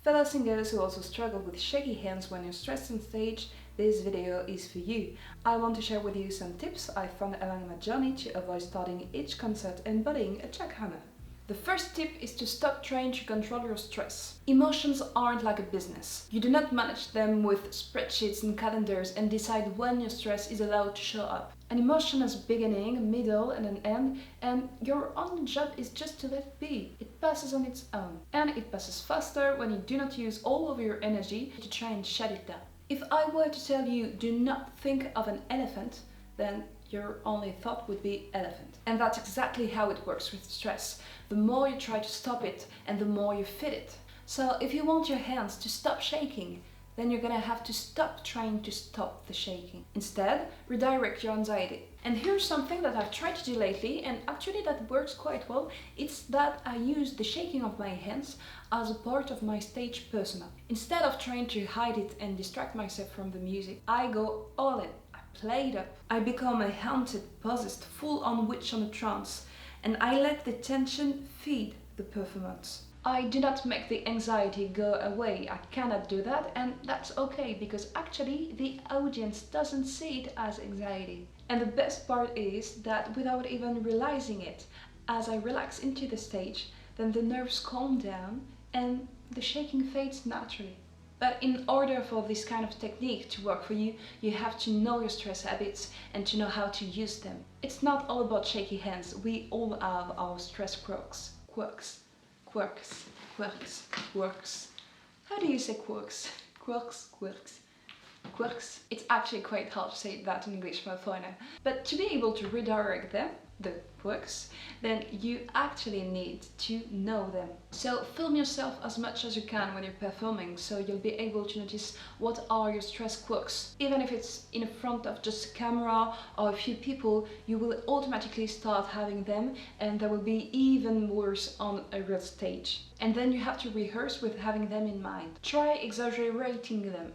Fellow singers who also struggle with shaky hands when you're stressed on stage, this video is for you. I want to share with you some tips I found along my journey to avoid starting each concert embodying a jackhammer. The first tip is to stop trying to control your stress. Emotions aren't like a business. You do not manage them with spreadsheets and calendars and decide when your stress is allowed to show up. An emotion has a beginning, a middle and an end, and your only job is just to let it be. It passes on its own. And it passes faster when you do not use all of your energy to try and shut it down. If I were to tell you do not think of an elephant, then your only thought would be elephant. And that's exactly how it works with stress. The more you try to stop it and the more you feed it. So if you want your hands to stop shaking, then you're gonna have to stop trying to stop the shaking. Instead, redirect your anxiety. And here's something that I've tried to do lately, and actually that works quite well. It's that I use the shaking of my hands as a part of my stage persona. Instead of trying to hide it and distract myself from the music, I go all in. Play it up. I become a haunted, possessed, full-on witch on a trance, and I let the tension feed the performance. I do not make the anxiety go away. I cannot do that, and that's okay because actually the audience doesn't see it as anxiety. And the best part is that without even realizing it, as I relax into the stage, then the nerves calm down and the shaking fades naturally. But in order for this kind of technique to work for you, you have to know your stress habits and to know how to use them. It's not all about shaky hands. We all have our stress quirks. Quirks. How do you say quirks? Quirks. It's actually quite hard to say that in English for a foreigner. But to be able to redirect them, the quirks, then you actually need to know them. So film yourself as much as you can when you're performing, so you'll be able to notice what are your stress quirks. Even if it's in front of just a camera or a few people, you will automatically start having them, and they will be even worse on a real stage. And then you have to rehearse with having them in mind. Try exaggerating them.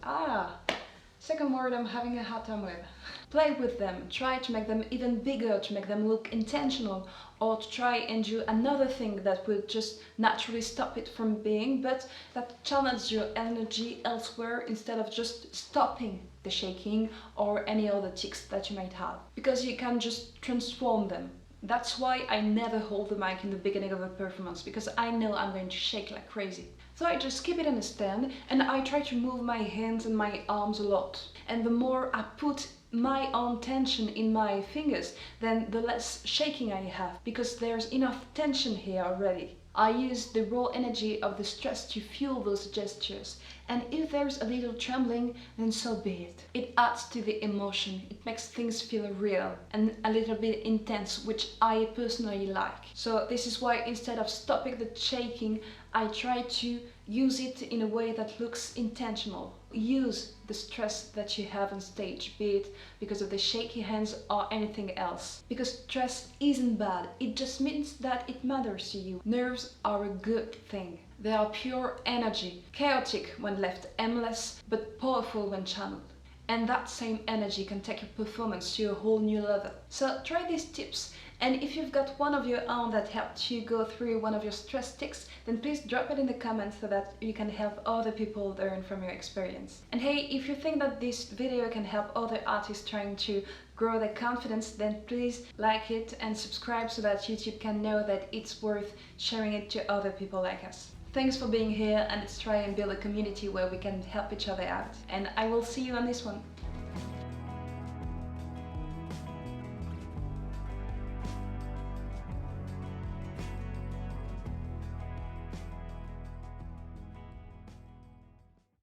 Second word I'm having a hard time with. Play with them, try to make them even bigger, to make them look intentional, or to try and do another thing that will just naturally stop it from being, but that channels your energy elsewhere instead of just stopping the shaking or any other tics that you might have. Because you can just transform them. That's why I never hold the mic in the beginning of a performance, because I know I'm going to shake like crazy. So I just keep it in a stand and I try to move my hands and my arms a lot. And the more I put my own tension in my fingers, then the less shaking I have, because there's enough tension here already. I use the raw energy of the stress to fuel those gestures. And if there's a little trembling, then so be it. It adds to the emotion, it makes things feel real and a little bit intense, which I personally like. So this is why instead of stopping the shaking, I try to use it in a way that looks intentional. Use the stress that you have on stage, be it because of the shaky hands or anything else. Because stress isn't bad, it just means that it matters to you. Nerves are a good thing. They are pure energy, chaotic when left aimless, but powerful when channeled. And that same energy can take your performance to a whole new level. So try these tips, and if you've got one of your own that helped you go through one of your stress tics, then please drop it in the comments so that you can help other people learn from your experience. And hey, if you think that this video can help other artists trying to grow their confidence, then please like it and subscribe so that YouTube can know that it's worth sharing it to other people like us. Thanks for being here, and let's try and build a community where we can help each other out. And I will see you on this one.